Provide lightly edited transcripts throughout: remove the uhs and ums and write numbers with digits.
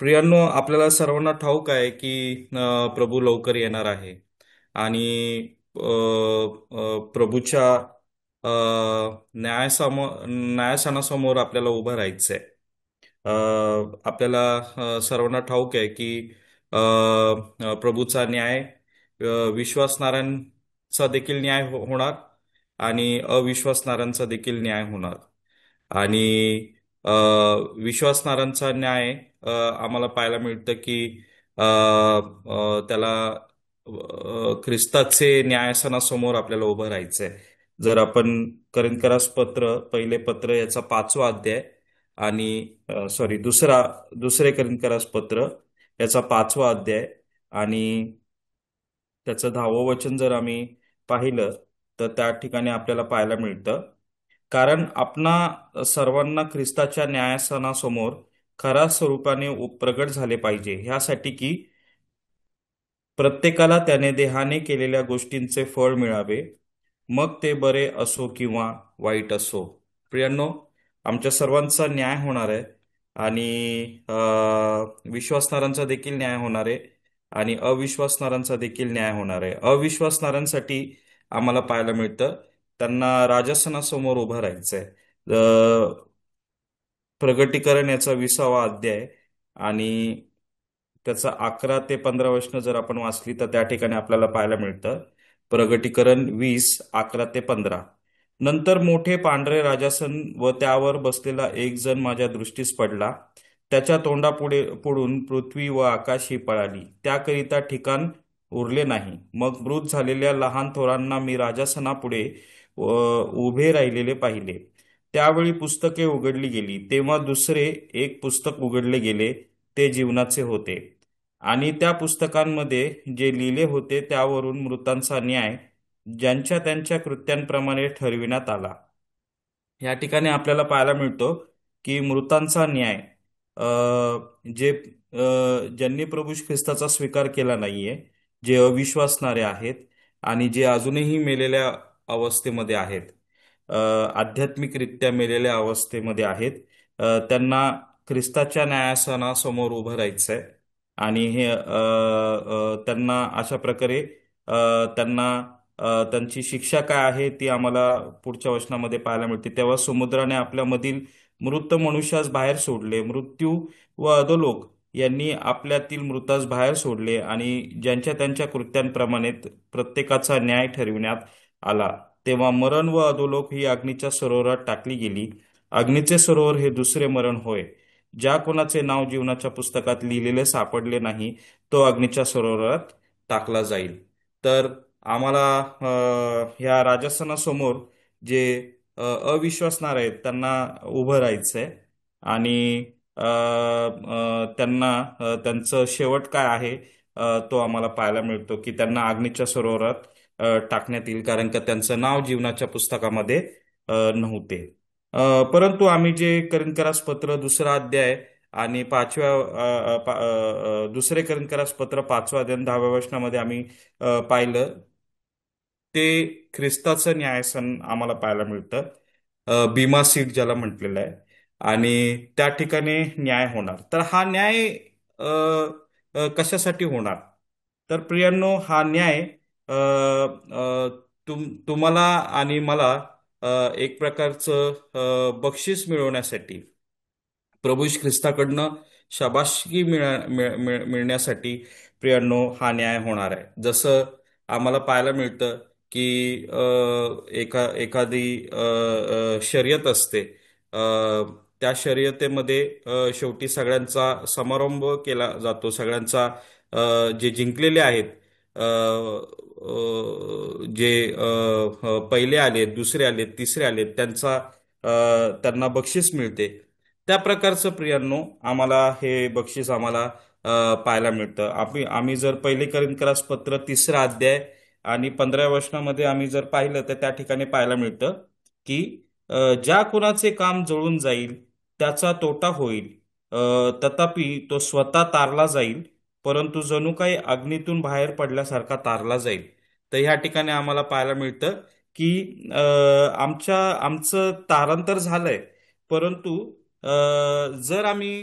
प्रियांनो, आपल्याला सर्वांना ठाऊक आहे की प्रभू लवकर येणार आहे आणि प्रभूच्या अ, न्यायासनासमोर आपल्याला उभं राहायचंय. अ, आपल्याला सर्वांना ठाऊक आहे की प्रभूचा न्याय विश्वासणाऱ्यांचा देखील न्याय होणार आणि अविश्वासणाऱ्यांचा देखील न्याय होणार. आणि अ, विश्वासणाऱ्यांचा न्याय आम्हाला पाहायला मिळतं की त्याला ख्रिस्ताचे न्यायासनासमोर आपल्याला उभं राहायचंय. जर आपण करिन्थरास पत्र, पहिले पत्र याचा 5वा अध्याय आणि सॉरी दुसरे करिन्थरास पत्र याचा 5वा अध्याय आणि त्याचं 10वं वचन जर आम्ही पाहिलं तर त्या ठिकाणी आपल्याला पाहायला मिळतं, कारण आपणा सर्वांना ख्रिस्ताच्या न्यायासनासमोर खऱ्या स्वरूपाने प्रगट झाले पाहिजे, ह्यासाठी की प्रत्येकाला त्याने देहाने केलेल्या गोष्टींचे फळ मिळावे, मग ते बरे असो किंवा वाईट असो. प्रियांनो, आमच्या सर्वांचा न्याय होणार आहे आणि विश्वासणाऱ्यांचा देखील न्याय होणार आहे आणि अविश्वासणाऱ्यांचा देखील न्याय होणार आहे. अविश्वासणाऱ्यांसाठी आम्हाला पाहायला मिळतं त्यांना राजसनासमोर उभं राहायचंय. प्रगटीकरण याचा 20वा अध्याय आणि त्याचा 11 ते 15 वचनं जर आपण वाचली तर त्या ठिकाणी आपल्याला पाहायला मिळतं. प्रगटीकरण 20:11 ते 15. नंतर मोठे पांढरे राजासन व त्यावर बसलेला एक जण माझ्या दृष्टीस पडला. त्याच्या तोंडापुढे पुढून पृथ्वी व आकाश ही पळाली, त्याकरिता ठिकाण उरले नाही. मग मृत झालेल्या लहान थोरांना मी राजासनापुढे उभे राहिलेले पाहिले. त्यावेळी पुस्तके उघडली गेली. तेव्हा दुसरे एक पुस्तक उघडले गेले, ते जीवनाचे होते. आणि त्या पुस्तकांमध्ये जे लिहिले होते त्यावरून मृतांचा न्याय ज्यांच्या त्यांच्या कृत्यांप्रमाणे ठरविण्यात आला. या ठिकाणी आपल्याला पाहायला मिळतो की मृतांचा न्याय, जे ज्यांनी प्रभू ख्रिस्ताचा स्वीकार केला नाहीये, जे अविश्वासणारे आहेत आणि जे अजूनही मेलेल्या अवस्थेमध्ये आहेत, अ, आध्यात्मिकरित्या मेलेल्या अवस्थेमध्ये आहेत, त्यांना ख्रिस्ताच्या न्यायासनासमोर उभं राहायचंय. आणि हे त्यांना अशा प्रकारे त्यांना त्यांची शिक्षा काय आहे ती आम्हाला पुढच्या वचनामध्ये पाहायला मिळते. तेव्हा समुद्राने आपल्यामधील मृत मनुष्यास बाहेर सोडले, मृत्यू व अधोलोक यांनी आपल्यातील मृतास बाहेर सोडले आणि ज्यांच्या त्यांच्या कृत्यांप्रमाणे प्रत्येकाचा न्याय ठरविण्यात आला. तेव्हा मरण व अधोलोक ही अग्नीच्या सरोवरात टाकली गेली. अग्नीचे सरोवर हे दुसरे मरण होय. ज्या कोणाचे नाव जीवनाच्या पुस्तकात लिहिलेले सापडले नाही, तो अग्नीच्या सरोवरात टाकला जाईल. तर आम्हाला ह्या राजस्थानासमोर जे अविश्वासणार आहेत त्यांना उभं राहायचंय आणि त्यांना त्यांचं शेवट काय आहे तो आम्हाला पाहायला मिळतो की त्यांना अग्नीच्या सरोवरात टाकण्यात येईल, कारण का त्यांचं नाव जीवनाच्या पुस्तकामध्ये नव्हते. परंतु आम्ही जे करिन्थरास पत्र 2रा अध्याय आणि दुसरे करिन्थरास पत्र 5वा अध्याय 10व्या वचनामध्ये आम्ही पाहिलं, ते ख्रिस्ताचं न्यायसन आम्हाला पाहायला मिळतं. बिमा सीट ज्याला म्हटलेलं आहे आणि त्या ठिकाणी न्याय होणार. तर हा न्याय कशासाठी होणार? तर प्रियांनो, हा न्याय अ, अ, तुम्हाला आणि मला एक प्रकारचं बक्षीस मिळवण्यासाठी, प्रभू ख्रिस्ताकडनं शाबासकी मिळण्यासाठी प्रियांनो हा न्याय होणार आहे. जसं आम्हाला पाहायला मिळतं की एखादी शर्यत असते. अ, त्या शर्यतेमध्ये शेवटी सगळ्यांचा समारंभ केला जातो. सगळ्यांचा जे जिंकलेले आहेत, अ, जे पहिले आलेत, दुसरे आलेत, तिसरे आलेत, त्यांना बक्षीस मिळते. त्या प्रकारचं प्रियांनो आम्हाला हे बक्षीस आम्हाला पाहायला मिळतं. आम्ही जर पहिले करिन्थरास पत्र 3रा अध्याय आणि 15व्या वचनामध्ये आम्ही जर पाहिलं तर त्या ठिकाणी पाहायला मिळतं की ज्या कुणाचे काम जळून जाईल त्याचा तोटा होईल, तथापि तो स्वतः तारला जाईल, परंतु जणू काही अग्नीतून बाहेर पडल्यासारखा तारला जाईल. तर ह्या ठिकाणी आम्हाला पाहायला मिळतं की आमचं तारण तर झालंय, परंतु जर आम्ही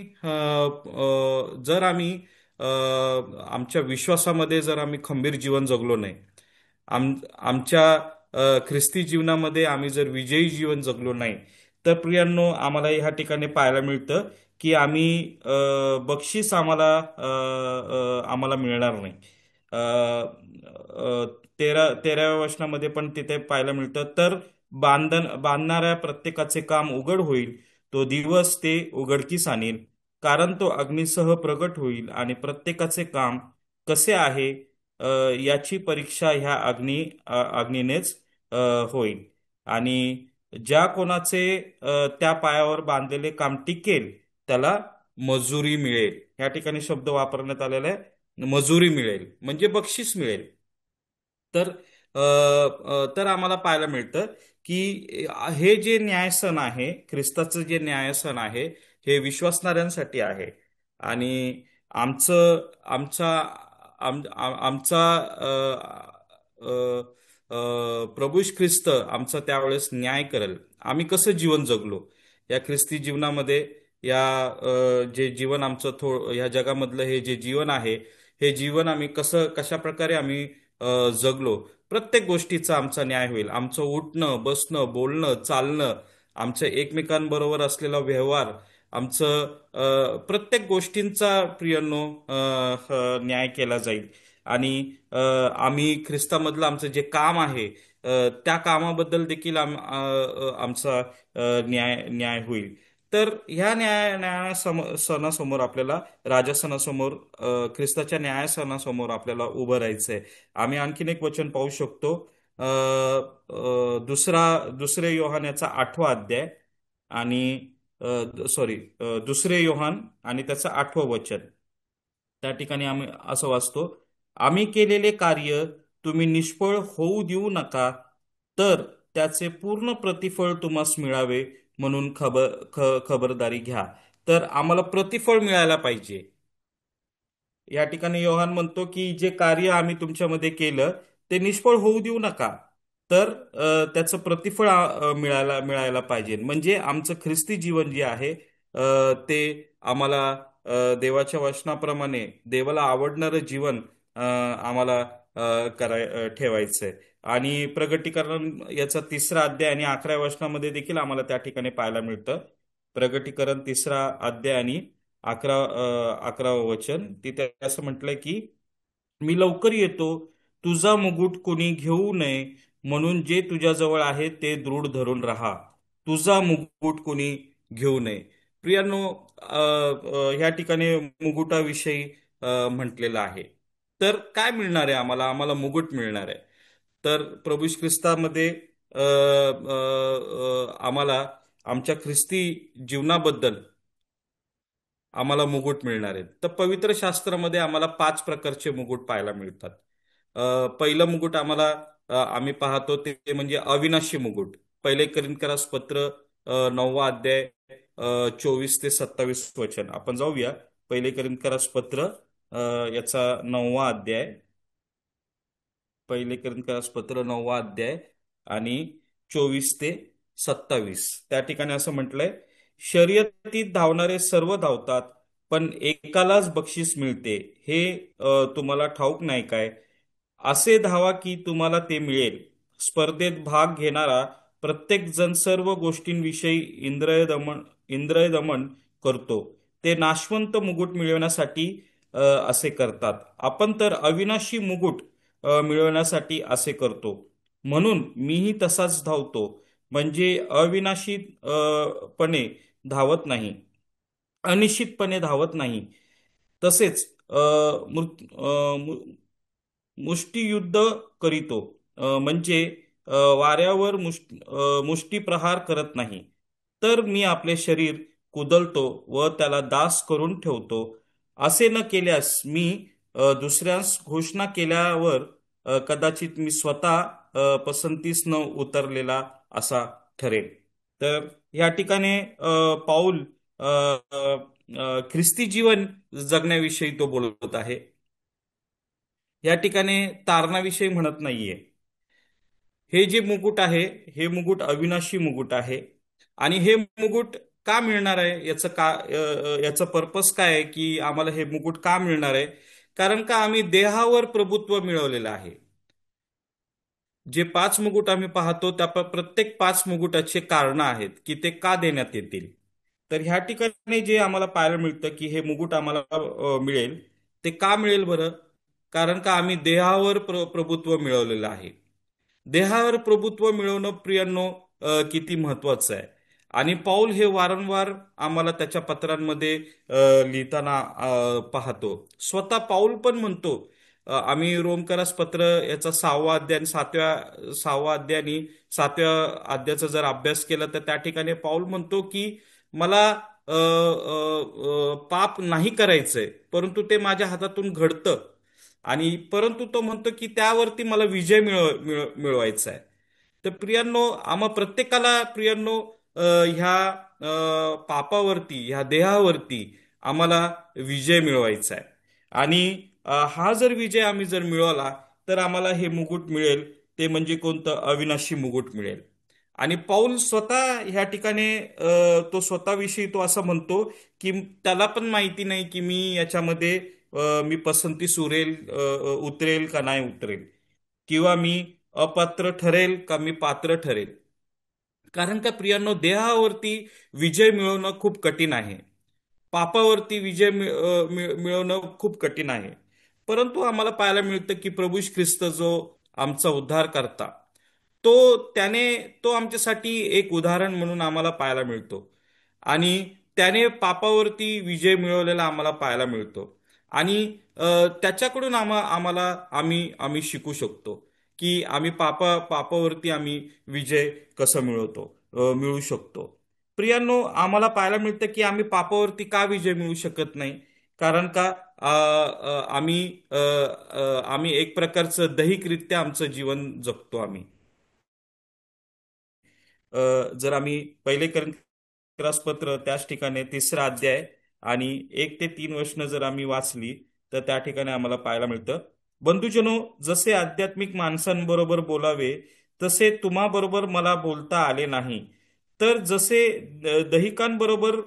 जर आम्ही आमच्या विश्वासामध्ये जर आम्ही खंबीर जीवन जगलो नाही, आमच्या ख्रिस्ती जीवनामध्ये आम्ही जर विजयी जीवन जगलो नाही, तर प्रियांनो आम्हाला ह्या ठिकाणी पाहायला मिळतं की आम्ही बक्षीस आम्हाला मिळणार नाही. अ, अ, तेराव्या वचनामध्ये पण तिथे पाहायला मिळतं, तर बांधणाऱ्या प्रत्येकाचे काम उघड होईल, तो दिवस ते उघडकीस आणील, कारण तो अग्नीसह प्रगट होईल आणि प्रत्येकाचे काम कसे आहे अ, याची परीक्षा ह्या अग्नीनेच अ, होईल. आणि ज्या कोणाचे त्या पायावर बांधलेले काम टिकेल त्याला मजुरी मिळेल. या ठिकाणी शब्द वापरण्यात आलेला आहे, मजुरी मिळेल म्हणजे बक्षीस मिळेल. तर तर आम्हाला पाहायला मिळतं की हे जे न्यायसन आहे, ख्रिस्ताचं जे न्यायसन आहे, हे विश्वासणाऱ्यांसाठी आहे. आणि आमचा आमचा प्रभू ख्रिस्त आमचा त्यावेळेस न्याय करेल. आम्ही कसं जीवन जगलो या ख्रिस्ती जीवनामध्ये, जे जीवन आमचं ह्या जगामधलं हे जे जीवन आहे, हे जीवन आम्ही कशा प्रकारे आम्ही जगलो, प्रत्येक गोष्टीचा आमचा न्याय होईल. आमचं उठणं, बसणं, बोलणं, चालणं, आमच्या एकमेकांबरोबर असलेला व्यवहार, आमचं प्रत्येक गोष्टींचा प्रियांनो न्याय केला जाईल. आणि आम्ही ख्रिस्तामधलं आमचं जे काम आहे, त्या कामाबद्दल देखील आमचा न्याय होईल. तर ह्या सणासमोर आपल्याला, राजसणासमोर, ख्रिस्ताच्या न्यायासनासमोर आपल्याला उभं राहायचंय. आम्ही आणखीन एक वचन पाहू शकतो. दुसरे योहान याचा 8वा अध्याय आणि सॉरी, दुसरे योहान आणि त्याचं 8वं वचन. त्या ठिकाणी आम्ही असं वाचतो, आम्ही केलेले कार्य तुम्ही निष्फळ होऊ देऊ नका, तर त्याचे पूर्ण प्रतिफळ तुम्हास मिळावे म्हणून खबरदारी घ्या. तर आम्हाला प्रतिफळ मिळायला पाहिजे. या ठिकाणी योहान म्हणतो की जे कार्य आम्ही तुमच्यामध्ये केलं ते निष्फळ होऊ देऊ नका, तर त्याचं प्रतिफळ मिळायला मिळायला पाहिजे. म्हणजे आमचं ख्रिस्ती जीवन जे आहे, ते आम्हाला देवाच्या वचनाप्रमाणे देवाला आवडणारं जीवन आम्हाला ठेवायचंय. आणि प्रगटीकरण याचा 3रा अध्याय आणि 11व्या वचनामध्ये देखील आम्हाला त्या ठिकाणी पाहायला मिळतं. प्रगटीकरण 3रा अध्याय आणि 11वं वचन, तिथे असं म्हटलंय की मी लवकर येतो, तुझा मुकुट कोणी घेऊ नये म्हणून जे तुझ्याजवळ आहे ते दृढ धरून राहा. तुझा मुकुट कोणी घेऊ नये. प्रियांनो, ह्या ठिकाणी मुकुटाविषयी म्हटलेलं आहे. तर काय मिळणार आहे आम्हाला? आम्हाला मुकुट मिळणार आहे. तर प्रभू ख्रिस्तामध्ये आम्हाला आमच्या ख्रिस्ती जीवनाबद्दल आम्हाला मुकुट मिळणार आहेत. तर पवित्र शास्त्रामध्ये आम्हाला 5 प्रकारचे मुकुट पाहायला मिळतात. पहिलं मुकुट आम्ही पाहतो ते म्हणजे अविनाशी मुकुट. पहिले कोरिन्थीकरास पत्र 9वा अध्याय 24 ते 27 वचन. आपण जाऊया. पहिले कोरिन्थीकरास पत्र याचा 9वा अध्याय, पहिले कोरिन्थीकरास पत्र 9वा अध्याय आणि 24 ते 27. त्या ठिकाणी असं म्हटलंय, शर्यतीत धावणारे सर्व धावतात, पण एकालाच बक्षीस मिळते, हे तुम्हाला ठाऊक नाही काय? असे धावा की तुम्हाला ते मिळेल. स्पर्धेत भाग घेणारा प्रत्येक जण सर्व गोष्टींविषयी इंद्रियदमन करतो. ते नाशवंत मुकुट मिळवण्यासाठी असे करतात. आपण तर अविनाशी मुकुट मिळवण्यासाठी असे करतो. म्हणून मीही तसाच धावतो, म्हणजे अविनाशी पणे धावत नाही, अनिश्चितपणे धावत नाही. तसेच मुष्टियुद्ध करीतो, म्हणजे वाऱ्यावर मुष्टीप्रहार करत नाही. तर मी आपले शरीर कुदलतो व त्याला दास करून ठेवतो. असे न केल्यास मी दुसऱ्यास घोषणा केल्यावर कदाचित मी स्वतः पसंतीस न उतरलेला असा ठरेल. तर या ठिकाणी पाऊल अ, अ, ख्रिस्ती जीवन जगण्याविषयी तो बोलत आहे. या ठिकाणी तारणाविषयी म्हणत नाहीये. हे जे मुकुट आहे, हे मुकुट अविनाशी मुकुट आहे. आणि हे मुकुट का मिळणार आहे, याचं पर्पस काय आहे, की आम्हाला हे मुकुट का मिळणार आहे? कारण का आम्ही देहावर प्रभुत्व मिळवलेलं आहे. जे पाच मुकुट आम्ही पाहतो त्या प्रत्येक पाच मुकुटाचे कारण आहेत की ते का देण्यात येतील. तर ह्या ठिकाणी जे आम्हाला पाहायला मिळतं की हे मुकुट आम्हाला मिळेल. ते का मिळेल बरं? कारण का आम्ही देहावर प्रभुत्व मिळवलेलं आहे. देहावर प्रभुत्व मिळवणं प्रियांनो किती महत्वाचं आहे. आणि पाऊल हे वारंवार आम्हाला त्याच्या पत्रांमध्ये लिहिताना पाहतो. स्वतः पाऊल पण म्हणतो, आम्ही रोमकरास पत्र याचा 6वा अध्याय आणि 6वा अध्याय आणि 7व्या अध्यायाचा जर अभ्यास केला तर त्या ठिकाणी पाऊल म्हणतो की मला पाप नाही करायचंय, परंतु ते माझ्या हातातून घडतं. आणि परंतु तो म्हणतो की त्यावरती मला विजय मिळवायचा आहे. तर प्रियांनो, आम्हा प्रत्येकाला प्रियांनो, ह्या पापावरती, ह्या देहावरती आम्हाला विजय मिळवायचा आहे. आणि हा जर विजय आम्ही जर मिळवला तर आम्हाला हे मुकुट मिळेल. ते म्हणजे कोणतं? अविनाशी मुकुट मिळेल. आणि पाऊल स्वतः ह्या ठिकाणी तो स्वतःविषयी तो असं म्हणतो की त्याला पण माहिती नाही की मी याच्यामध्ये मी पसंतीस उतरेल का नाही उतरेल, किंवा मी अपात्र ठरेल का मी पात्र ठरेल. कारण का प्रियांनो, देहावरती विजय मिळवणं खूप कठीण आहे. पापावरती विजय मिळवणं खूप कठीण आहे. परंतु आम्हाला पाहायला मिळतं की प्रभू ख्रिस्त जो आमचा उद्धार करता, तो त्याने तो आमच्यासाठी एक उदाहरण म्हणून आम्हाला पाहायला मिळतो. आणि त्याने पापावरती विजय मिळवलेला आम्हाला पाहायला मिळतो. आणि त्याच्याकडून आम्हाला आम्ही आम्ही शिकू शकतो की आम्ही पापावरती आम्ही विजय कसं मिळवू शकतो. प्रियांनो, आम्हाला पाहायला मिळतं की आम्ही पापावरती का विजय मिळवू शकत नाही. कारण का आम्ही एक प्रकारचं दैहिकरित्या आमचं जीवन जगतो आम्ही. जर आम्ही पहिले पत्र त्याच ठिकाणी 3रा अध्याय आणि 1 ते 3 वचनं जर आम्ही वाचली तर त्या ठिकाणी आम्हाला पाहायला मिळतं, बंधुजनो, जसे आध्यात्मिक माणसांबरोबर बोलावे तसे तुम्हाबरोबर मला बोलता आले नाही. तर जसे दहिकांबरोबर,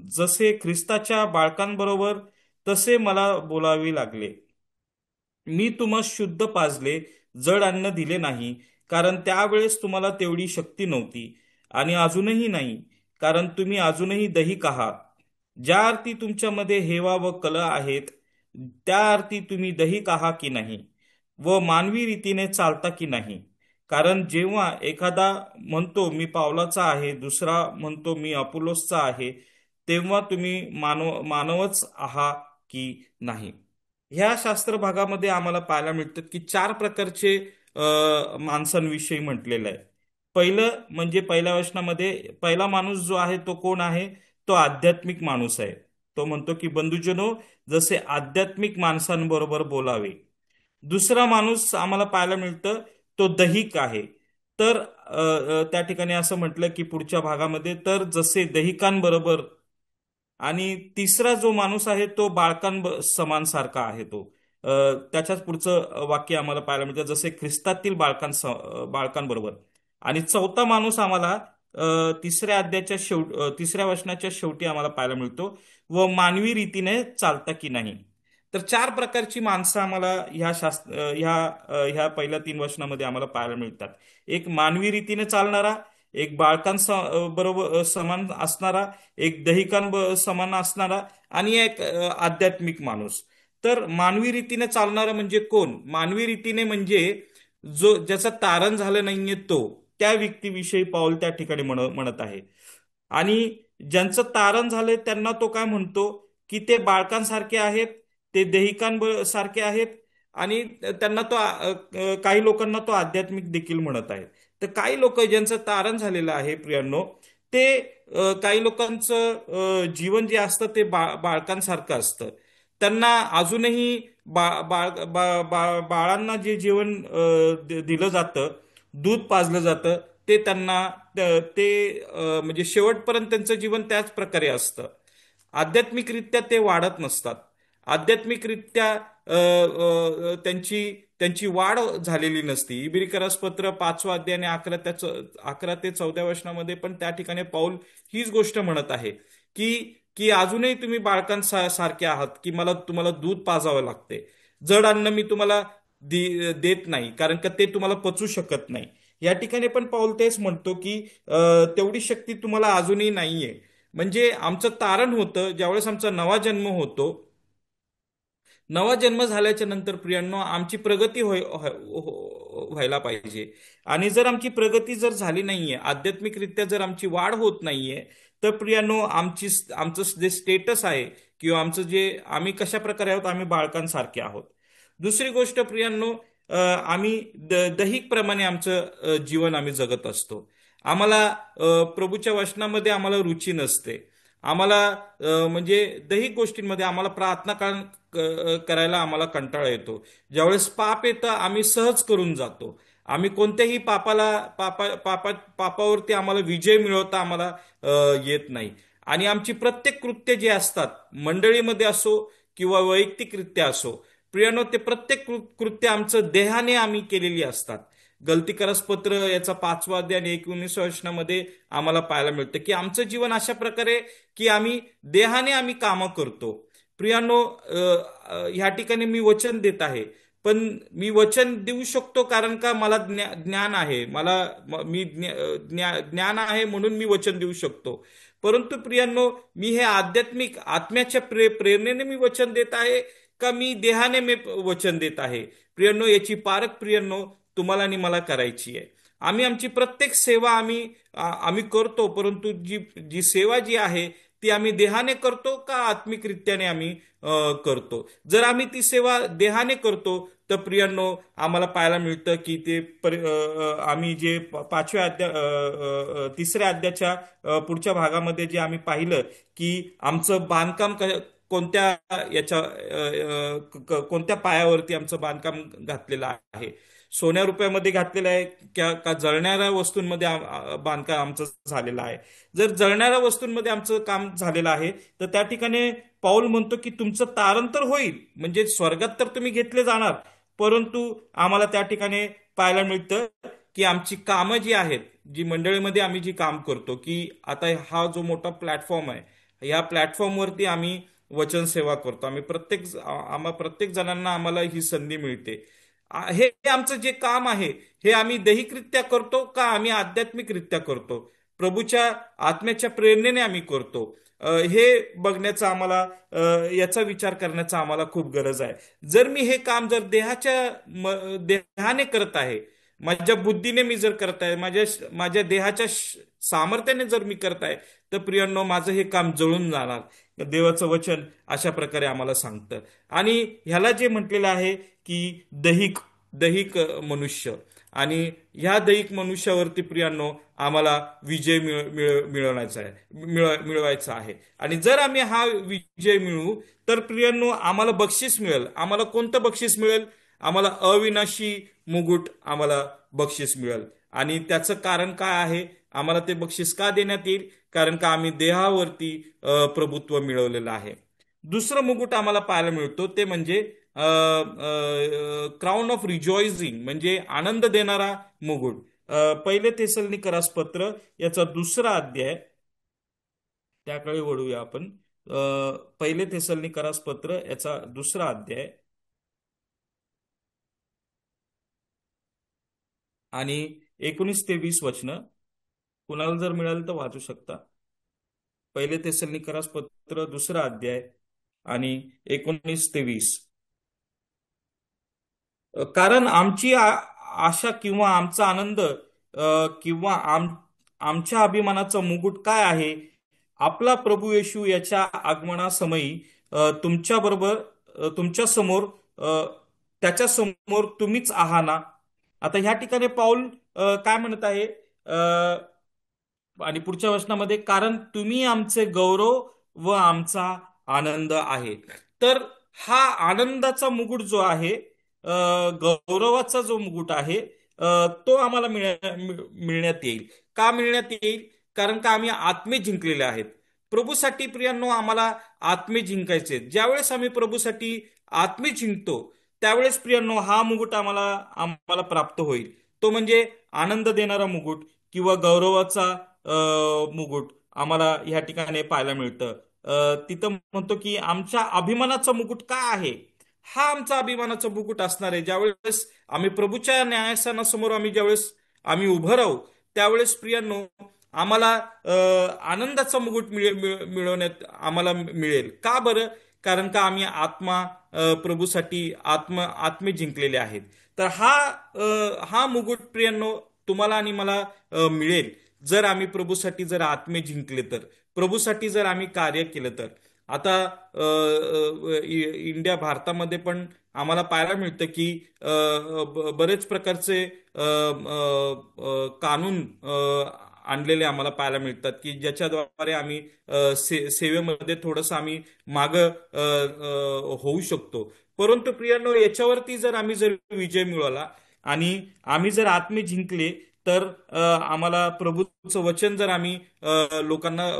जसे ख्रिस्ताच्या बाळकांबरोबर, तसे मला बोलावे लागले. मी तुम्हा शुद्ध पाजले, जड अन्न दिले नाही, कारण त्यावेळेस तुम्हाला तेवढी शक्ती नव्हती आणि अजूनही नाही, कारण तुम्ही अजूनही दैहिक आहात. ज्या अर्थी तुमच्यामध्ये हेवा व कलह आहेत, त्या अर्थी तुम्ही दैहिक आहात की नाही, व मानवी रीतीने चालता की नाही. कारण जेव्हा एखादा म्हणतो मी पावलाचा आहे, दुसरा म्हणतो मी अपुलोसचा आहे, तेव्हा तुम्ही मानवच आहात की नाही. ह्या शास्त्र भागामध्ये आम्हाला पाहायला मिळतात की 4 प्रकारचे माणसांविषयी म्हटलेलं आहे. पहिलं म्हणजे पहिल्या वचनामध्ये पहिला माणूस जो आहे तो कोण आहे? तो आध्यात्मिक माणूस आहे. तो म्हणतो की बंधुजनो, जसे आध्यात्मिक माणसांबरोबर बोलावे. दुसरा माणूस आम्हाला पाहायला मिळतं, तो दैहिक आहे. तर त्या ठिकाणी असं म्हटलं की पुढच्या भागामध्ये, तर जसे दैहिकांबरोबर. आणि तिसरा जो माणूस आहे तो समान सारखा आहे तो. त्याच्याच पुढचं वाक्य आम्हाला पाहायला मिळतं, जसे ख्रिस्तातील बाळकांबरोबर. आणि चौथा माणूस आम्हाला 3ऱ्या वचनाच्या शेवटी आम्हाला पाहायला मिळतो, व मानवी रीतीने चालता की नाही. तर 4 प्रकारची माणसं आम्हाला ह्या पहिल्या 3 वचनामध्ये आम्हाला पाहायला मिळतात. एक मानवी रीतीने चालणारा, एक बरोबर समान असणारा, एक समान असणारा, आणि एक आध्यात्मिक माणूस. तर मानवी रीतीने चालणारा म्हणजे कोण? मानवी रीतीने म्हणजे ज्याचं तारण झालं नाहीये तो, त्या व्यक्तीविषयी पाऊल त्या ठिकाणी म्हणत आहे. आणि ज्यांचं तारण झालंय त्यांना तो काय म्हणतो की ते बाळकांसारखे आहेत, ते सारखे आहेत. आणि त्यांना काही लोकांना तो आध्यात्मिक देखील म्हणत आहे. तर काही लोक ज्यांचं तारण झालेलं आहे प्रियांनो, ते काही लोकांचं जीवन जे असतं ते बाळकांसारखं असतं. त्यांना अजूनही बाळांना जे जीवन दिलं जातं, दूध पाजलं जातं, ते त्यांना ते म्हणजे शेवटपर्यंत त्यांचं जीवन त्याच प्रकारे असतं. आध्यात्मिकरित्या ते वाढत नसतात. आध्यात्मिकरित्या त्यांची त्यांची वाढ झालेली नसती. इब्रिकरास पत्र 5 अध्याय आणि 11 ते 14 वचनामध्ये पण त्या ठिकाणी पाऊल हीच गोष्ट म्हणत आहे की की अजूनही तुम्ही बाळकांसारखे आहात, की तुम्हाला दूध पाजावं लागते. जड अन्न मी तुम्हाला देत नाही, कारण का ते तुम्हाला पचू शकत नाही. या ठिकाणी पण पाऊल तेच म्हणतो की तेवढी शक्ती तुम्हाला अजूनही नाहीये. म्हणजे आमचं तारण होतं ज्यावेळेस आमचा नवा जन्म होतो. नवा जन्म झाल्याच्या नंतर प्रियांनो आमची प्रगती व्हायला पाहिजे. आणि जर आमची प्रगती जर झाली नाहीये, आध्यात्मिकरित्या जर आमची वाढ होत नाहीये, तर प्रियांनो आमचं जे स्टेटस आहे किंवा आमचं जे आम्ही कशा प्रकारे आहोत, आम्ही बाळकांसारखे आहोत. दुसरी गोष्ट प्रियांनो, आम्ही दैहिक प्रमाणे आमचं जीवन आम्ही जगत असतो. आम्हाला प्रभूच्या वचनामध्ये आम्हाला रुची नसते. आम्हाला म्हणजे दैहिक गोष्टींमध्ये आम्हाला प्रार्थना करायला आम्हाला कंटाळा येतो. ज्यावेळेस पाप येतं आम्ही सहज करून जातो. आम्ही कोणत्याही पापावरती आम्हाला विजय मिळवता आम्हाला येत नाही. आणि आमची प्रत्येक कृत्य जे असतात, मंडळीमध्ये असो किंवा वैयक्तिकरित्या असो, प्रियानो, ते प्रत्येक कृत्य आमचं देहाने आम्ही केलेली असतात. गलतीकरस पत्र याचा 5 अध्याय आणि 19 वचनामध्ये आम्हाला पाहायला मिळतं की आमचं जीवन अशा प्रकारे की आम्ही कामं करतो. प्रियानो, ह्या ठिकाणी मी वचन देत आहे, पण मी वचन देऊ शकतो कारण का मला ज्ञान आहे. ज्ञान आहे म्हणून मी वचन देऊ शकतो. परंतु प्रियांनो, मी हे आध्यात्मिक आत्म्याच्या प्रेरणेने मी वचन देत आहे का मी देहाने मी वचन देत आहे? प्रियांनो, याची पारख प्रियांनो तुम्हाला आणि मला करायची आहे. आमची प्रत्येक सेवा आम्ही करतो, परंतु जी जी सेवा जी आहे ती आम्ही देहाने करतो का आत्मिकरित्याने आम्ही करतो? जर आम्ही ती सेवा देहाने करतो तर प्रियांनो आम्हाला पाहायला मिळतं की आम्ही जे 3ऱ्या अध्यायाच्या पुढच्या भागामध्ये जे आम्ही पाहिलं की आमचं बांधकाम कोणत्या कोणत्या पायावरती आमचं बांधकाम घातलेलं आहे. सोन्या रुपयामध्ये घातलेलं आहे का जळणाऱ्या वस्तूंमध्ये बांधकाम आमचं झालेलं आहे? जर जळणाऱ्या वस्तूंमध्ये आमचं काम झालेलं आहे तर त्या ठिकाणी पाऊल म्हणतो की तुमचं तारण तर होईल, म्हणजे स्वर्गात तर तुम्ही घेतले जाणार, परंतु आम्हाला त्या ठिकाणी पाहायला मिळतं की आमची कामं जी आहेत, जी मंडळीमध्ये आम्ही जी काम करतो, की आता हा जो मोठा प्लॅटफॉर्म आहे, या प्लॅटफॉर्मवरती आम्ही वचन सेवा करतो. आम्हा प्रत्येक जणांना आम्हाला ही संधी मिळते. हे आमचं जे काम आहे हे आम्ही दैहिकरित्या करतो का आम्ही आध्यात्मिकरित्या करतो? प्रभूच्या आत्म्याच्या प्रेरणेने आम्ही करतो? हे बघण्याचा आम्हाला याचा विचार करण्याचा आम्हाला खूप गरज आहे. जर मी हे काम जर देहाने करत आहे, माझ्या बुद्धीने मी जर करत आहे, माझ्या देहाच्या सामर्थ्याने जर मी करत आहे, तर प्रियांनो माझं हे काम जळून जाणार. देवाचं वचन अशा प्रकारे आम्हाला सांगतं. आणि ह्याला जे म्हटलेलं आहे की दैहिक दैहिक मनुष्य, आणि ह्या दैहिक मनुष्यावरती प्रियांनो आम्हाला विजय मिळवायचा आहे. आणि जर आम्ही हा विजय मिळवू तर प्रियांनो आम्हाला बक्षीस मिळेल. आम्हाला कोणतं बक्षीस मिळेल? आम्हाला अविनाशी मुकुट आम्हाला बक्षीस मिळेल. आणि त्याचं कारण काय आहे? आम्हाला ते बक्षीस का देण्यात येईल? कारण का आम्ही देहावरती प्रभुत्व मिळवलेलं आहे. दुसरं मुकुट आम्हाला पाहायला मिळतो ते म्हणजे क्राऊन ऑफ रिजॉइसिंग, म्हणजे आनंद देणारा मुकुट. 1 थेसलोनिकरास पत्र याचा 2 अध्याय, त्याकडे वळूया आपण. 1 थेसलोनिकरास पत्र याचा 2 अध्याय आणि 19 ते 20 वचनं. कुणाला जर मिळालं तर वाचू शकता. 1 थेसलोनिकरास पत्र 2 अध्याय आणि 19 ते 20. कारण आमची आशा किंवा आमचा आनंद किंवा आमच्या अभिमानाचा मुकुट काय आहे? आपला प्रभू येशू याच्या आगमनासमयी तुमच्या बरोबर, तुमच्या समोर, त्याच्या समोर तुम्हीच आहात ना. आता ह्या ठिकाणी पाऊल काय म्हणत आहे? आणि पुढच्या वचनामध्ये, कारण तुम्ही आमचे गौरव व आमचा आनंद आहे. तर हा आनंदाचा मुकुट जो आहे, गौरवाचा जो मुकुट आहे, तो आम्हाला मिळण्यात येईल. का मिळण्यात येईल? कारण का आम्ही आत्मे जिंकलेले आहेत. प्रभूसाठी प्रियांनो आम्हाला आत्मे जिंकायचे. ज्यावेळेस आम्ही प्रभूसाठी आत्मे जिंकतो त्यावेळेस प्रियांनो हा मुकुट आम्हाला आम्हाला प्राप्त होईल. तो म्हणजे आनंद देणारा मुकुट किंवा गौरवाचा मुकुट आम्हाला ह्या ठिकाणी पाहायला मिळतं. तिथं म्हणतो की आमच्या अभिमानाचा मुकुट काय आहे. हा आमचा अभिमानाचा मुकुट असणार आहे. ज्यावेळेस आम्ही प्रभूच्या न्यायासनासमोर ज्यावेळेस आम्ही उभं राहू, त्यावेळेस प्रियांनो आम्हाला आनंदाचा मुकुट मिळवण्यात आम्हाला मिळेल. का बरं? कारण का आम्ही प्रभूसाठी आत्मे जिंकलेले आहेत. तर हा मुकुट प्रियांनो तुम्हाला आणि मला मिळेल जर आम्ही प्रभूसाठी जर आत्मे जिंकले तर, प्रभूसाठी जर आम्ही कार्य केलं तर. आता भारतामध्ये पण आम्हाला पाहायला मिळतं की बरेच प्रकारचे कानून आणलेले आम्हाला पाहायला मिळतात की ज्याच्याद्वारे आम्ही सेवेमध्ये थोडंसं आम्ही माग होऊ शकतो. परंतु प्रियांनो, याच्यावरती जर आम्ही जर विजय मिळवला आणि आम्ही जर आत्मे जिंकले तर आम्हाला प्रभूचं वचन जर आम्ही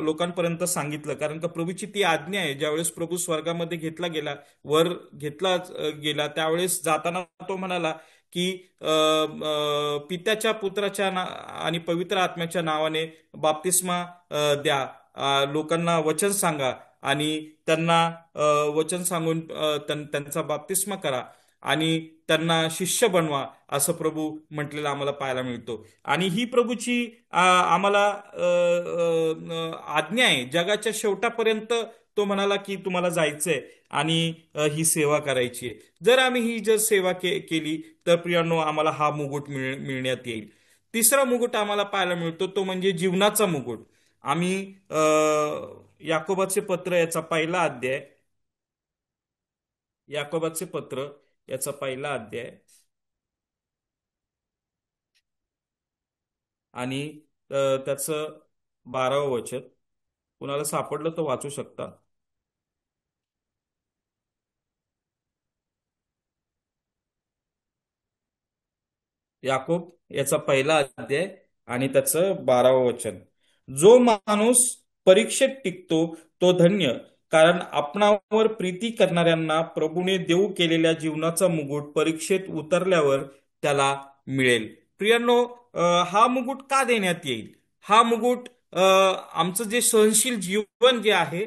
लोकांपर्यंत सांगितलं, कारण का प्रभूची ती आज्ञा आहे. ज्यावेळेस प्रभू स्वर्गामध्ये वर घेतला गेला, त्यावेळेस जाताना तो म्हणाला की पित्याच्या पुत्राच्या आणि पवित्र आत्म्याच्या नावाने बाप्तिस्मा द्या, लोकांना वचन सांगा आणि त्यांना वचन सांगून त्यांचा बाप्तिस्मा करा आणि त्यांना शिष्य बनवा, असं प्रभू म्हटलेलं आम्हाला पाहायला मिळतो. आणि ही प्रभूची आम्हाला आज्ञा आहे. जगाच्या शेवटापर्यंत तो म्हणाला की तुम्हाला जायचंय आणि ही सेवा करायची आहे. जर आम्ही ही जर सेवा केली तर प्रियांनो आम्हाला हा मुकुट मिळण्यात येईल. तिसरा मुकुट आम्हाला पाहायला मिळतो, तो म्हणजे जीवनाचा मुकुट. आम्ही याकोबाचे पत्र याचा पहिला अध्याय, याकोबाचे पत्र याचा पहिला अध्याय आणि त्याचं 12वं वचन. कुणाला सापडलं तर वाचू शकता. याकोब याचा पहिला अध्याय आणि त्याचं 12वं वचन. जो माणूस परीक्षेत टिकतो तो धन्य, कारण आपणावर प्रीती करणाऱ्यांना प्रभूने देऊ केलेल्या जीवनाचा मुकुट परीक्षेत उतरल्यावर त्याला मिळेल. प्रियांनो, हा मुकुट का देण्यात येईल? हा मुकुट आमचं जे सहनशील जीवन जे आहे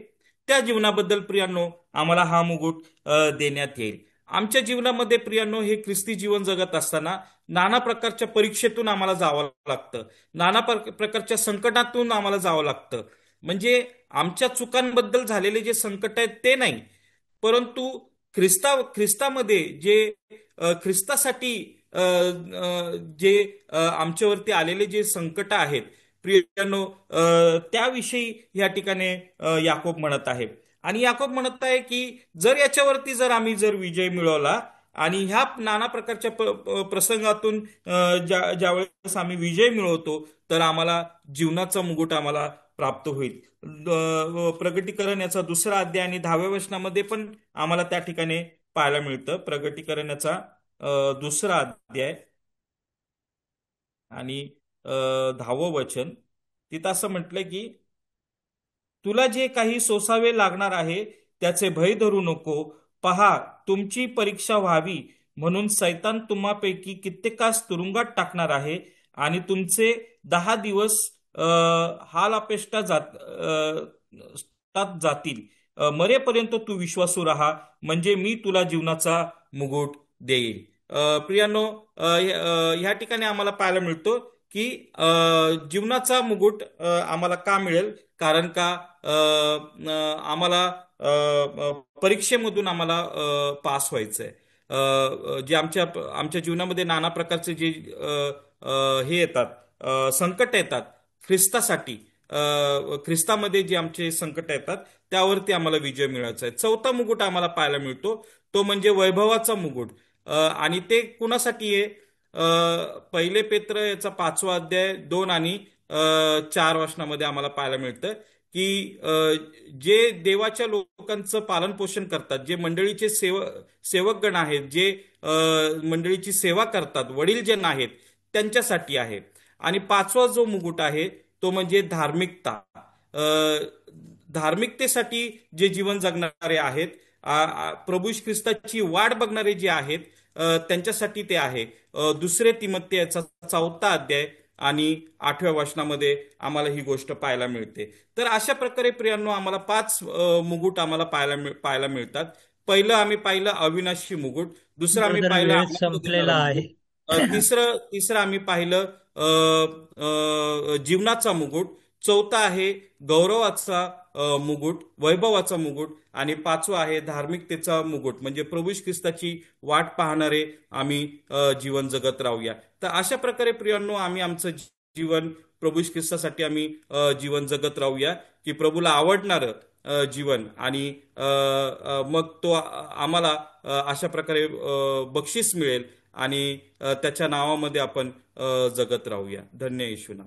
त्या जीवनाबद्दल प्रियांनो आम्हाला हा मुकुट देण्यात येईल. आमच्या जीवनामध्ये प्रियांनो हे ख्रिस्ती जीवन जगत असताना नाना प्रकारच्या परीक्षेतून आम्हाला जावं लागतं. नाना प्रकारच्या संकटातून आम्हाला जावं लागतं. म्हणजे आमच्या चुकांबद्दल झालेले जे संकट आहेत ते नाही, परंतु ख्रिस्तामध्ये जे ख्रिस्तासाठी जे आमच्यावरती आलेले जे संकट आहेत प्रियांनो, त्याविषयी या ठिकाणी याकोब म्हणत आहे. आणि याकोब म्हणत आहे की जर याच्यावरती जर आम्ही जर विजय मिळवला आणि ह्या नाना प्रकारच्या प्रसंगातून ज्यावेळेस आम्ही विजय मिळवतो तर आम्हाला जीवनाचा मुकुट आम्हाला प्राप्त होईल. प्रगटीकरण याचा दुसरा अध्याय आणि 10व्या वचनामध्ये पण आम्हाला त्या ठिकाणी पाहायला मिळतं. प्रगटीकरण याचा दुसरा अध्याय आणि 10वं वचन. तिथं असं म्हटलंय की तुला जे काही सोसावे लागणार आहे त्याचे भय धरू नको. पहा, तुमची परीक्षा व्हावी म्हणून सैतान तुम्हापैकी कित्येकास तुरुंगात टाकणार आहे आणि तुमचे 10 दिवस हाल तात जातील. मरेपर्यंत तू विश्वासू राहा, म्हणजे मी तुला जीवनाचा मुकुट देईल. प्रियांनो, ह्या ठिकाणी आम्हाला पाहायला मिळतो की जीवनाचा मुकुट आम्हाला का मिळेल? कारण का आम्हाला परीक्षेमधून आम्हाला पास व्हायचंय. जे आमच्या आमच्या जीवनामध्ये नाना प्रकारचे जे हे येतात, संकट येतात ख्रिस्तासाठी, ख्रिस्तामध्ये जे आमचे संकट येतात त्यावरती आम्हाला विजय मिळवायचा आहे. चौथा मुकुट आम्हाला पाहायला मिळतो, तो म्हणजे वैभवाचा मुकुट. आणि ते कुणासाठी आहे? पहिले पेत्र याचा 5वा अध्याय 2 आणि 4 वचनामध्ये आम्हाला पाहायला मिळतं की जे देवाच्या लोकांचं पालन पोषण करतात, जे मंडळीचे सेवकगण आहेत, जे मंडळीची सेवा करतात, वडीलजन आहेत, त्यांच्यासाठी आहे. आणि 5वा जो मुकुट आहे तो म्हणजे धार्मिकता. धार्मिकतेसाठी जे जीवन जगणारे आहेत प्रभू ख्रिस्ताची वाट बघणारे जे आहेत त्यांच्यासाठी ते आहे. दुसरे तिमोथेचा 4 अध्याय आणि 8व्या वचनामध्ये आम्हाला ही गोष्ट पाहायला मिळते. तर अशा प्रकारे प्रियांनो आम्हाला 5 मुकुट आम्हाला पाहायला मिळतात. पहिलं आम्ही पाहिलं अविनाशी मुकुट, दुसरं आम्ही ब्रदर, पाहिलं वेळ आनंद देणारा संपलेला आहे. मुकुट, तिसरं तिसरं आम्ही पाहिलं जीवनाचा मुकुट, चौथा आहे गौरवाचा मुकुट, वैभवाचा मुकुट, आणि पाचवा आहे धार्मिकतेचा मुकुट, म्हणजे प्रभू ख्रिस्ताची वाट पाहणारे आम्ही जीवन जगत राहूया. तर अशा प्रकारे प्रियांनो आम्ही आमचं जीवन प्रभू ख्रिस्तासाठी आम्ही जीवन जगत राहूया, की प्रभूला आवडणारं जीवन, आणि मग तो आम्हाला अशा प्रकारे बक्षीस मिळेल, आणि त्याच्या नावामध्ये आपण जगत राहूया. धन्य येशूना.